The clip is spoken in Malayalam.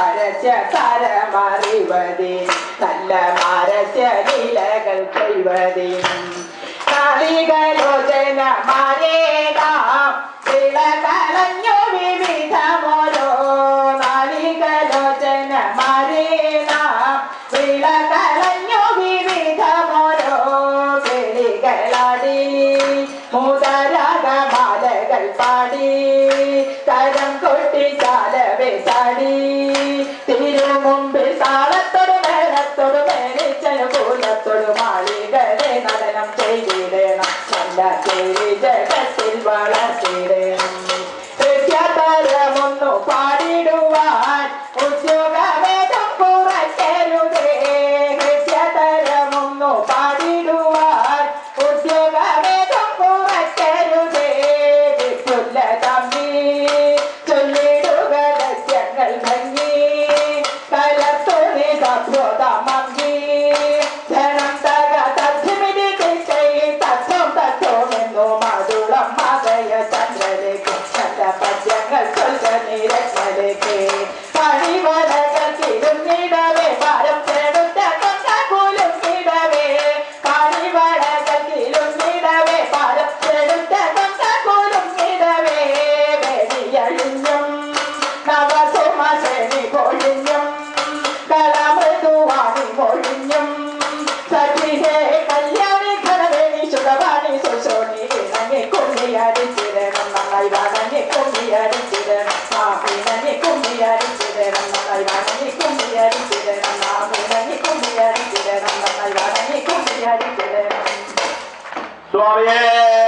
പരസ്യ താരമറിവതി നല്ല മാരസ്യ ലീലകൾ കൈവതി കാളികലോചന മാരേതാം വിളകളഞ്ഞു വിവിധമോരോ നാളികലോചന മാരേതാം വിളകളഞ്ഞു വിവിധമോരോ കിളികളാടി മുതരാഗമാലകൾ പാടി കരം കൊട്ടി ചാലവെച്ചാടി തിരുമുമ്പിൽ താളത്തോട് മേളത്തോട് മേളിച്ചനുകൂലത്തോട് മാളികളെ നടനം ചെയ്തിടണം നല്ല ചേരി ജഗത്തിൽ വളർത്തിടണം കൃത്യതരമൊന്നു പാടിടുവാൻ ഉദ്യോഗവേദം കുറയ്ക്കരുതേ കൃത്യതരമൊന്നു പാടിടുവാൻ ഉദ്യോഗവേദം കുറയ്ക്കരുതേ വിപുല തമ്പി ചൊല്ലിടുക ലക്ഷ്യങ്ങൾ ഭംഗി കലർത്തുണി സഭ്യത മങ്കി ധനം തക തദ്ധിമിതി കൈ തത്വം തത്വമെന്നു മധുളം മകയ ചന്ദ്രലേക്ക് നല്ല പദ്യങ്ങൾ ചൊല്ല നിരങ്ങളിലേക്ക് പണിവലകൾ കിരുന്നിടവേ ഭാരം ചെടുത്ത കൊണ്ടകൂലും കിടവേ പണിവലകൾ കിരുന്നിടവേ ഭാരം ചെടുത്ത കൊണ്ടകൂലും കിടവേ വെടിയഴിഞ്ഞും നവസുമശനി പൊഴിഞ്ഞും കളമൃദുവാണി പൊഴിഞ്ഞും സഖിഹേ കല്യാണി ഘനവേണി സുഖവാണി സുശോണി ഇണങ്ങി കുമ്മിയടിച്ചിരണം നന്നായി വണങ്ങി കുമ്മിയടിച്ചിരണം മാപ്പിണങ്ങി കുമ്മിയടിച്ചിരണം നന്നായി വണങ്ങി കുമ്മിയടിച്ചിരണം മാപ്പിണങ്ങി കുമ്മിയടിച്ചിരണം നന്നായി വണങ്ങി കുമ്മിയടിച്ചിരണം സ്വാമിയേ